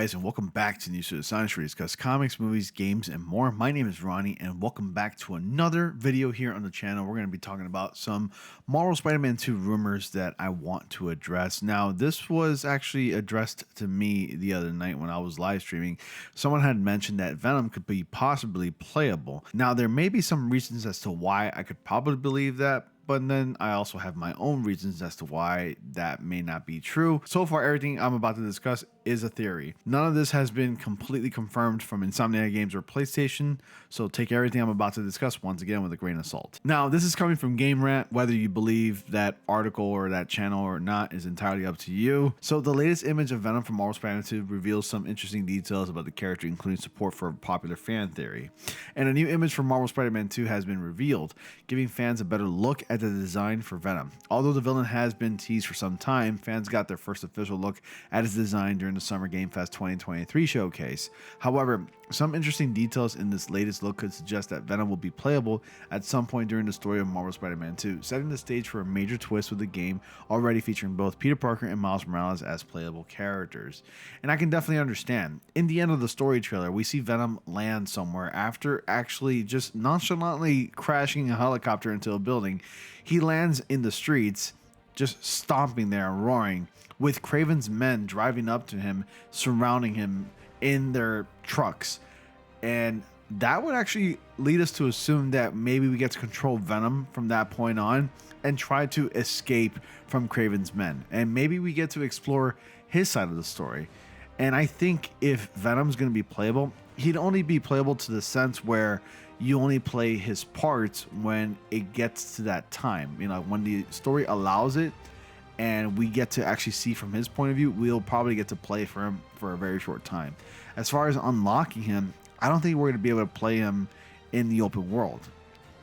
guys, and welcome back to News to the Science, where we discuss comics, movies, games, and more. My name is Ronnie, and welcome back to another video here on the channel. We're going to be talking about some Marvel Spider-Man 2 rumors that I want to address. Now, this was actually addressed to me the other night when I was live streaming. Someone had mentioned that Venom could be possibly playable. Now, there may be some reasons as to why I could probably believe that, but then I also have my own reasons as to why that may not be true. So far, everything I'm about to discuss is a theory. None of this has been completely confirmed from Insomniac Games or PlayStation, so take everything I'm about to discuss once again with a grain of salt. Now, this is coming from Game Rant. Whether you believe that article or that channel or not is entirely up to you. So the latest image of Venom from Marvel Spider-Man 2 reveals some interesting details about the character, including support for a popular fan theory. And a new image from Marvel Spider-Man 2 has been revealed, giving fans a better look at the design for Venom. Although the villain has been teased for some time, fans got their first official look at his design during the Summer Game Fest 2023 showcase. However, some interesting details in this latest look could suggest that Venom will be playable at some point during the story of Marvel Spider-Man 2, setting the stage for a major twist with the game already featuring both Peter Parker and Miles Morales as playable characters. And I can definitely understand. In the end of the story trailer, we see Venom land somewhere after actually just nonchalantly crashing a helicopter into a building. He lands in the streets, just stomping there and roaring, with Kraven's men driving up to him, surrounding him in their trucks. And that would actually lead us to assume that maybe we get to control Venom from that point on and try to escape from Kraven's men. And maybe we get to explore his side of the story. And I think if Venom's going to be playable, he'd only be playable to the sense where you only play his parts when it gets to that time. You know, when the story allows it and we get to actually see from his point of view, we'll probably get to play for him for a very short time. As far as unlocking him, I don't think we're going to be able to play him in the open world.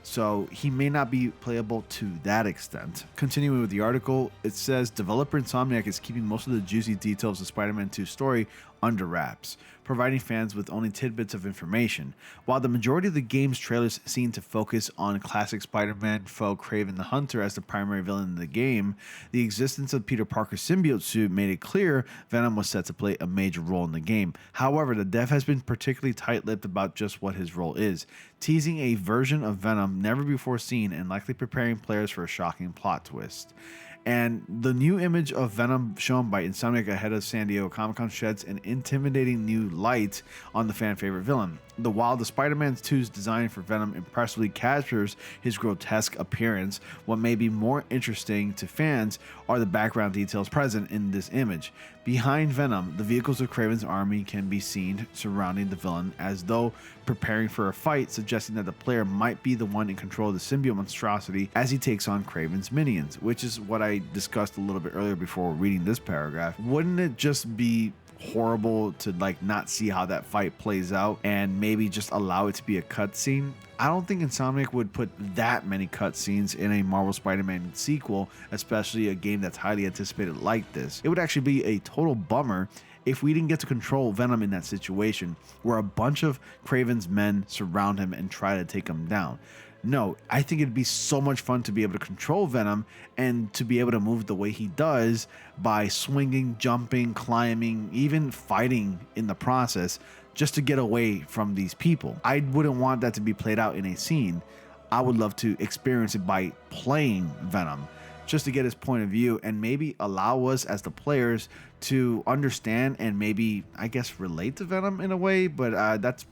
So he may not be playable to that extent. Continuing with the article, it says developer Insomniac is keeping most of the juicy details of Spider-Man 2's story under wraps, providing fans with only tidbits of information. While the majority of the game's trailers seem to focus on classic Spider-Man foe Kraven the Hunter as the primary villain in the game, the existence of Peter Parker's symbiote suit made it clear Venom was set to play a major role in the game. However, the dev has been particularly tight-lipped about just what his role is, teasing a version of Venom never before seen and likely preparing players for a shocking plot twist. And the new image of Venom shown by Insomniac ahead of San Diego Comic-Con sheds an intimidating new light on the fan-favorite villain. While the Spider-Man 2's design for Venom impressively captures his grotesque appearance, what may be more interesting to fans are the background details present in this image. Behind Venom, the vehicles of Kraven's army can be seen surrounding the villain as though preparing for a fight, suggesting that the player might be the one in control of the symbiote monstrosity as he takes on Kraven's minions, which is what I discussed a little bit earlier before reading this paragraph. Wouldn't it just be horrible to not see how that fight plays out and maybe just allow it to be a cutscene? I don't think Insomniac would put that many cutscenes in a Marvel Spider-Man sequel, especially a game that's highly anticipated like this. It would actually be a total bummer if we didn't get to control Venom in that situation where a bunch of Kraven's men surround him and try to take him down. No, I think it'd be so much fun to be able to control Venom and to be able to move the way he does by swinging, jumping, climbing, even fighting in the process just to get away from these people. I wouldn't want that to be played out in a scene. I would love to experience it by playing Venom just to get his point of view and maybe allow us as the players to understand and maybe, I guess, relate to Venom in a way, but that's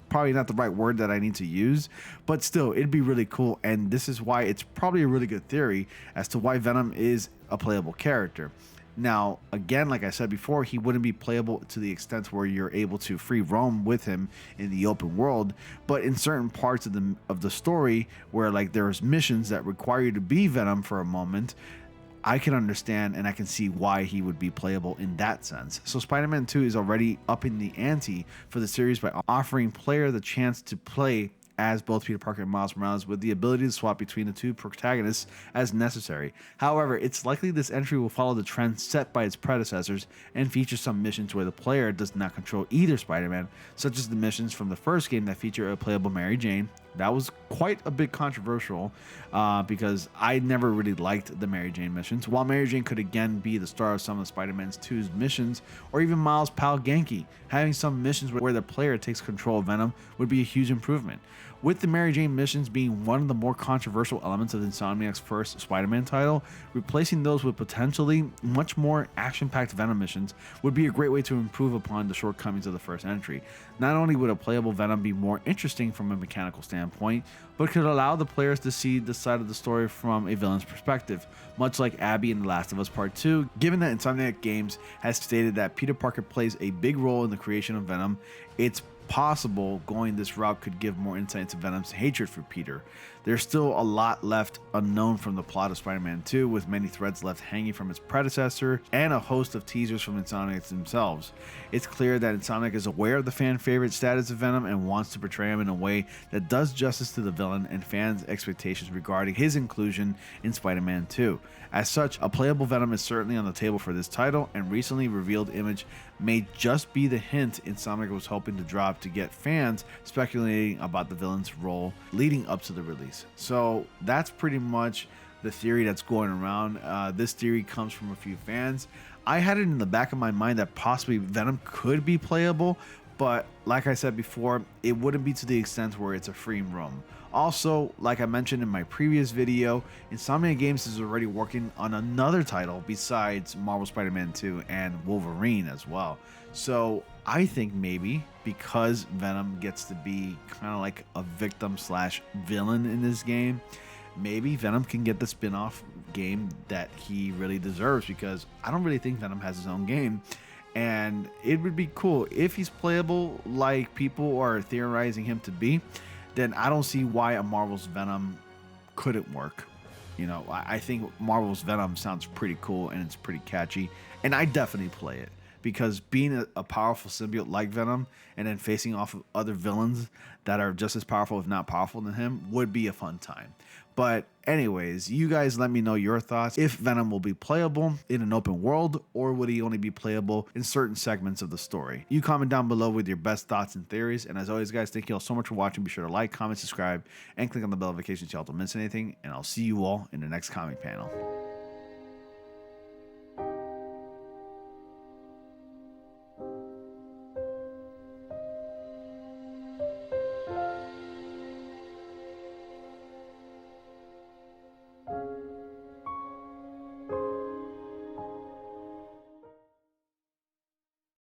probably not the right word that I need to use, but still, it'd be really cool. And this is why it's probably a really good theory as to why Venom is a playable character. Now, again, like I said before, he wouldn't be playable to the extent where you're able to free roam with him in the open world, but in certain parts of the story where there's missions that require you to be Venom for a moment, I can understand and I can see why he would be playable in that sense. So Spider-Man 2 is already upping the ante for the series by offering player the chance to play as both Peter Parker and Miles Morales with the ability to swap between the two protagonists as necessary. However, it's likely this entry will follow the trend set by its predecessors and feature some missions where the player does not control either Spider-Man, such as the missions from the first game that feature a playable Mary Jane, That was quite a bit controversial because I never really liked the Mary Jane missions. While Mary Jane could again be the star of some of Spider-Man 2's missions, or even Miles' pal Genki, having some missions where the player takes control of Venom would be a huge improvement. With the Mary Jane missions being one of the more controversial elements of Insomniac's first Spider-Man title, replacing those with potentially much more action-packed Venom missions would be a great way to improve upon the shortcomings of the first entry. Not only would a playable Venom be more interesting from a mechanical standpoint, but could allow the players to see the side of the story from a villain's perspective, much like Abby in The Last of Us Part 2. Given that Insomniac Games has stated that Peter Parker plays a big role in the creation of Venom, it's possible going this route could give more insight into Venom's hatred for Peter. There's still a lot left unknown from the plot of Spider-Man 2, with many threads left hanging from its predecessor and a host of teasers from Insomniac themselves. It's clear that Insomniac is aware of the fan favorite status of Venom and wants to portray him in a way that does justice to the villain and fans' expectations regarding his inclusion in Spider-Man 2. As such, a playable Venom is certainly on the table for this title, and recently revealed image may just be the hint Insomniac was hoping to drop to get fans speculating about the villain's role leading up to the release. So that's pretty much the theory that's going around. This theory comes from a few fans. I had it in the back of my mind that possibly Venom could be playable, but like I said before, it wouldn't be to the extent where it's a free roam. Also, like I mentioned in my previous video, Insomniac Games is already working on another title besides Marvel Spider-Man 2 and Wolverine as well. So I think maybe because Venom gets to be kind of like a victim slash villain in this game, maybe Venom can get the spin-off game that he really deserves, because I don't really think Venom has his own game. And it would be cool if he's playable like people are theorizing him to be. Then I don't see why a Marvel's Venom couldn't work. You know, I think Marvel's Venom sounds pretty cool and it's pretty catchy, and I definitely play it, because being a powerful symbiote like Venom and then facing off of other villains that are just as powerful, if not powerful than him, would be a fun time. But anyways, you guys let me know your thoughts. If Venom will be playable in an open world, or would he only be playable in certain segments of the story? You comment down below with your best thoughts and theories. And as always, guys, thank you all so much for watching. Be sure to like, comment, subscribe, and click on the bell notification so you don't miss anything. And I'll see you all in the next comic panel.